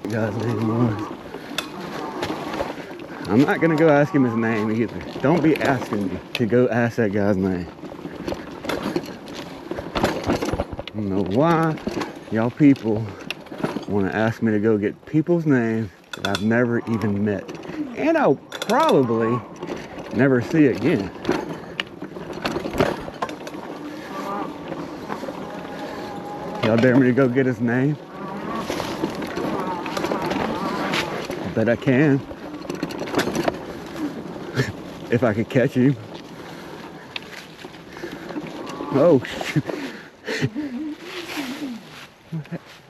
that guy's name was. I'm not gonna go ask him his name either. Don't be asking me to go ask that guy's name. I don't know why y'all people want to ask me to go get people's names that I've never even met. And I'll probably never see again. Y'all dare me to go get his name? I bet I can. If I could catch him. Oh, shoot.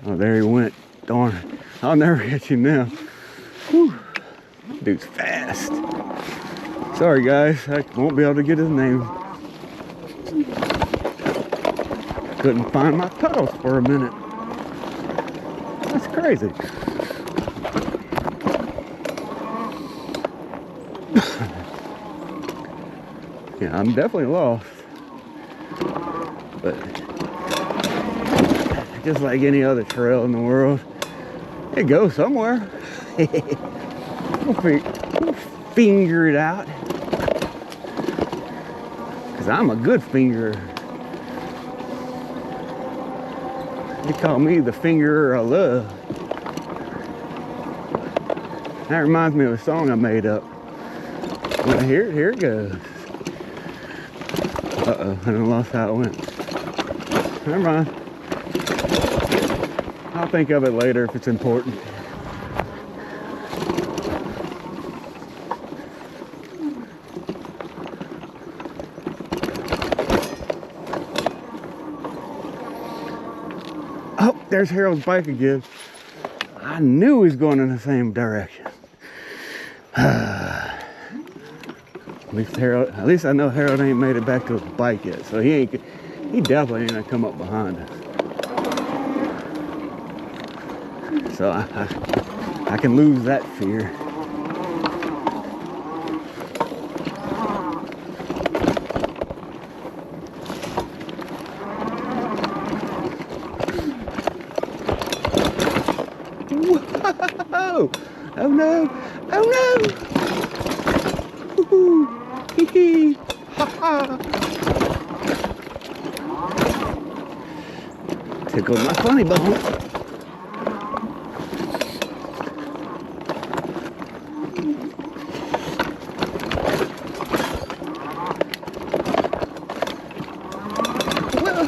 Oh, there he went. Darn it. I'll never catch him now. Whew. Dude's fast. Sorry, guys. I won't be able to get his name. Couldn't find my pedals for a minute. That's crazy. Yeah, I'm definitely lost. But just like any other trail in the world, it goes somewhere. We'll finger it out. Because I'm a good fingerer. They call me the fingerer of love. That reminds me of a song I made up. Well, here it goes. Uh-oh, I done lost how it went. Never mind. I'll think of it later if it's important. Oh, there's Harold's bike again. I knew he was going in the same direction. At least I know Harold ain't made it back to his bike yet, so he definitely ain't gonna come up behind us. So I can lose that fear. Whoa! Oh no! Oh no! Woohoo! Hee hee! Ha ha! Tickled my funny bone.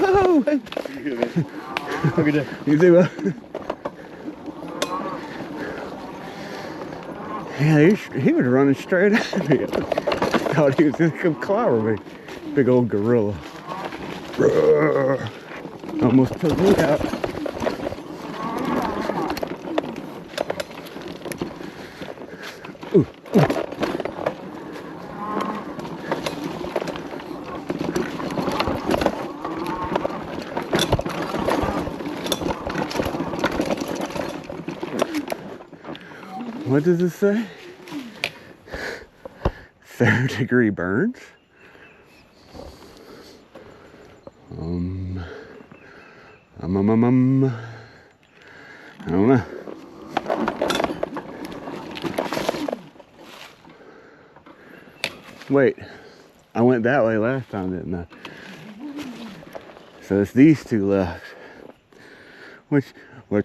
Whoa! Have a good day. You too, well. Yeah, he was running straight at me. I thought he was gonna come clobber me. Big old gorilla. Almost took me out. Ooh, ooh. What does it say? 3rd-degree burns? I don't know. Wait, I went that way last time, didn't I? So it's these two left. Which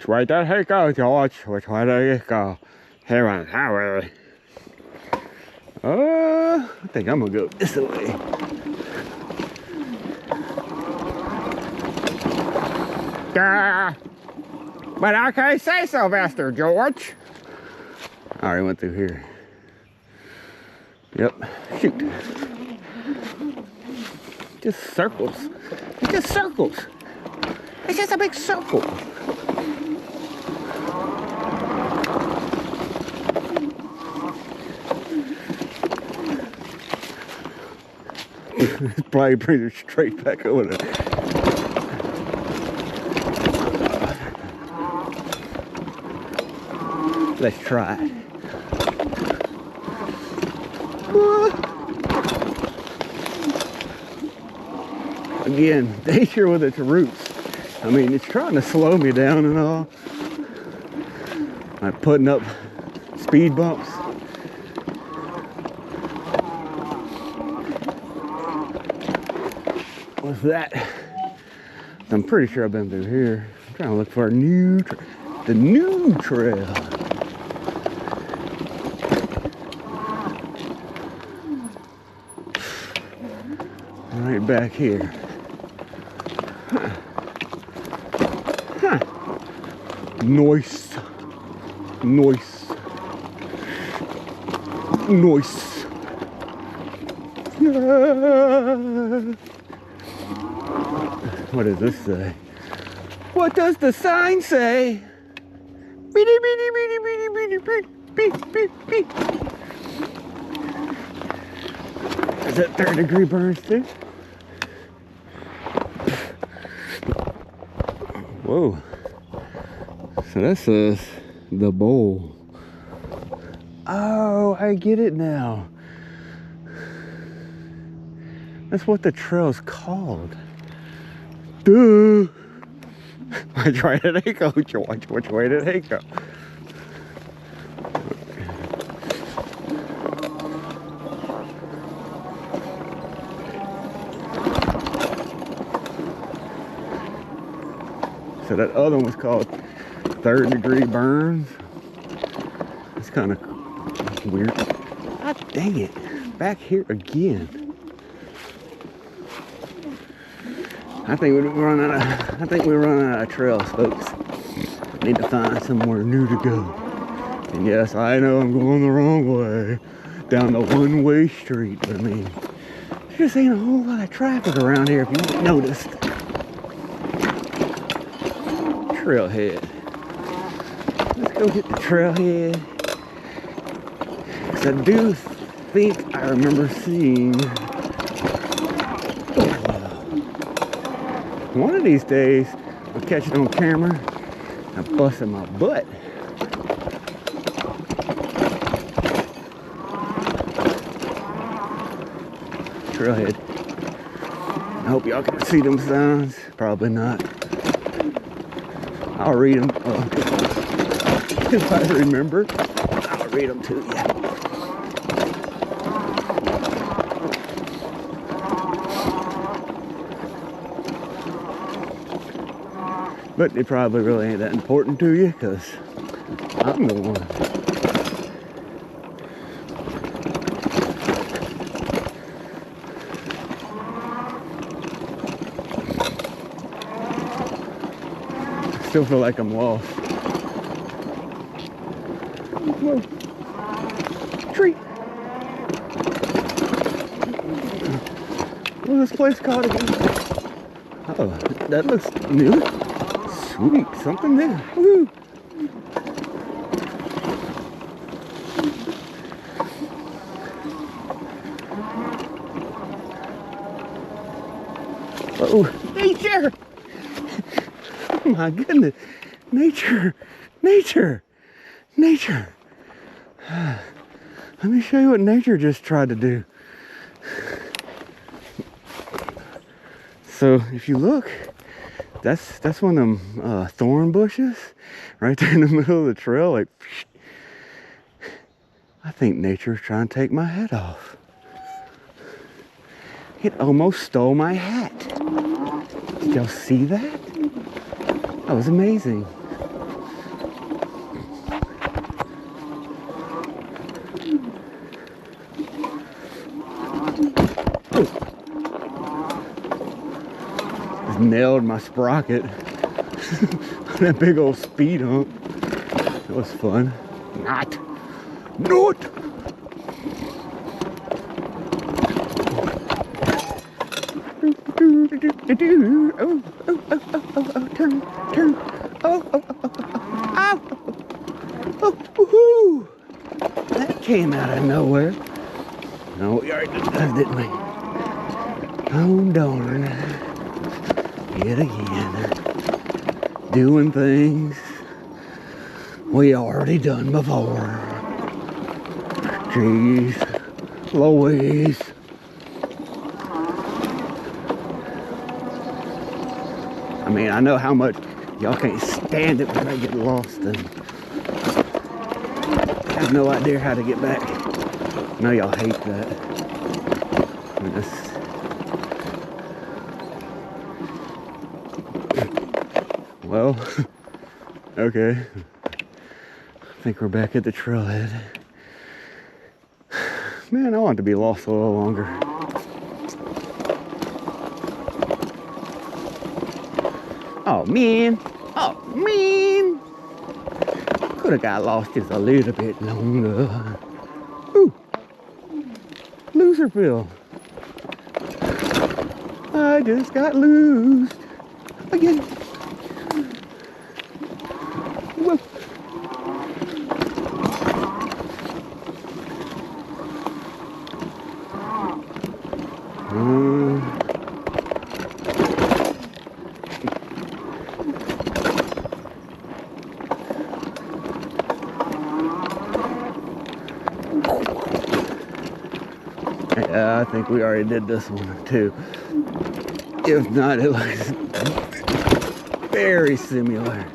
way does he go, George? Which way does he go? He went that way. I think I'm gonna go this way. But I can't say Sylvester, George. I already went through here. Yep. Shoot. Just circles. It's just circles. It's just a big circle. It's probably brings her straight back over there. Let's try it. Again, nature with its roots. I mean, it's trying to slow me down and all. like putting up speed bumps. What's that? I'm pretty sure I've been through here. I'm trying to look for a new the new trail. Right back here. Huh. Huh. Nice. Nice. Nice. What does this say? What does the sign say? Beep, beep, beep, beep, beep, beep, beep, beep. Is that 3rd degree burns too? Whoa. So that says the bowl. Oh, I get it now. That's what the trail's called. Duh. Which way did they go? Which way did they go? So that other one was called 3rd degree burns. It's kind of weird. God dang it. Back here again. I think we're running out of trails, folks. Need to find somewhere new to go. And yes, I know I'm going the wrong way. Down the one-way street, but I mean, there just ain't a whole lot of traffic around here if you haven't noticed. Trailhead. Let's go get the trailhead. Because I do think I remember seeing one of these days I'll catch it on camera. I'm busting my butt. Trailhead. I hope y'all can see them signs. Probably not. I'll read them. If I remember, I'll read them to you. But they probably really ain't that important to you, because I'm the one. I still feel like I'm lost. Whoa. Tree. What's this place called again? Oh, that looks new. Sweet, something there. Woo. Oh, nature! Oh my goodness, nature, nature, nature. Let me show you what nature just tried to do. So if you look, that's one of them thorn bushes right there in the middle of the trail. Like, I think nature's trying to take my head off. It almost stole my hat. Did y'all see that? That was amazing. Just nailed my sprocket. That big old speed hump. That was fun. Not. Oh, turn. Oh, woohoo! That came out of nowhere. No, we already did that, didn't we? Oh, darn. Yet again. Doing things we already done before. Jeez Louise. I mean, I know how much y'all can't stand it when I get lost in I have no idea how to get back. I know y'all hate that. Well, okay. I think we're back at the trailhead. Man, I want to be lost a little longer. Oh man, could have got lost just a little bit longer. Ooh, Loserville. I just got loosed again. Whoa. Yeah, I think we already did this one too. If not, it looks very similar.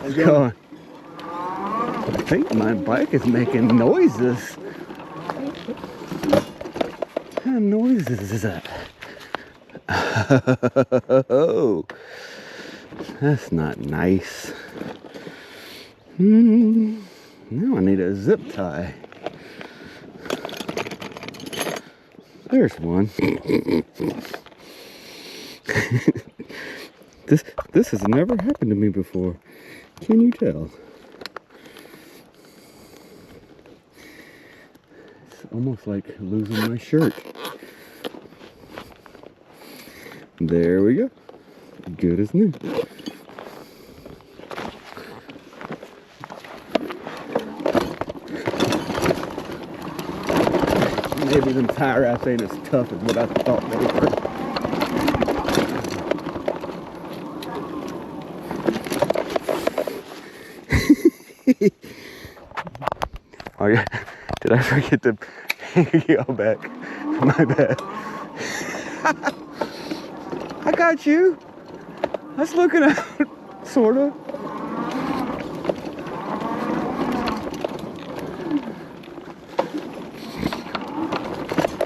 How's it going? I think my bike is making noises. What kind of noises is that? Oh, that's not nice. Now I need a zip tie. There's one. This has never happened to me before. Can you tell? It's almost like losing my shirt. There we go. Good as new. Maybe them tie wraps ain't as tough as what I thought they were. Oh yeah, did I forget to hang y'all back? My bad. I got you. I was looking out, sorta.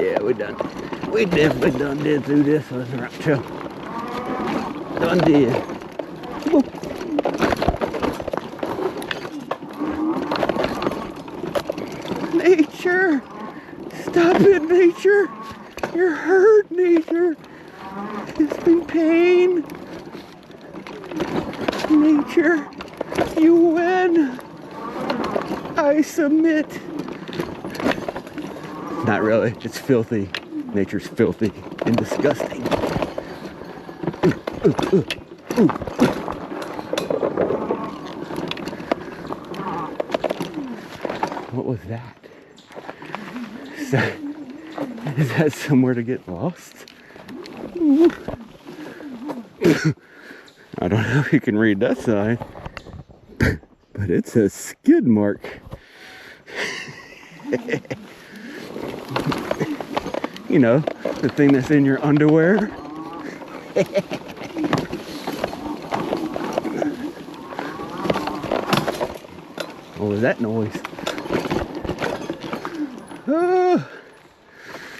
Yeah, we done. We definitely done did through this one, right, Joe? Done did. Whoa. Nature! Stop it, nature! You're hurt, nature! It's been pain! Nature, you win! I submit! Not really, it's filthy. Nature's filthy and disgusting. What was that? Is that somewhere to get lost? I don't know if you can read that sign, but it says skid mark. You know, the thing that's in your underwear. What was that noise? Oh,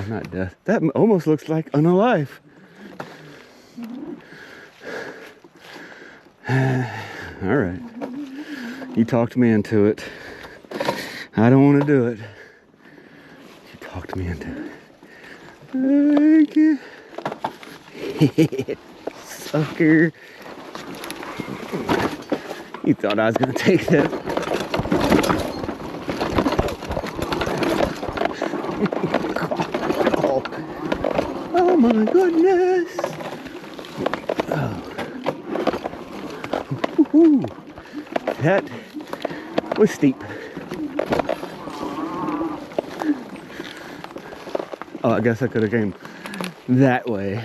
not death. That almost looks like unalive. All right. You talked me into it. I don't want to do it. You talked me into it. Thank you. Sucker. You thought I was going to take that. Oh my goodness. Oh. Woo-hoo. That was steep. Oh, I guess I could have came that way.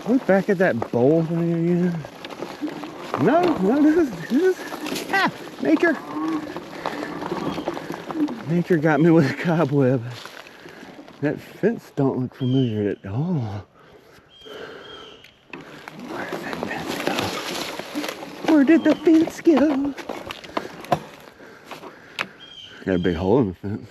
Look back at that bowl thing again. No, this is nature. Nature got me with a cobweb. That fence don't look familiar at all. Where did that fence go? Where did the fence go? Got a big hole in the fence.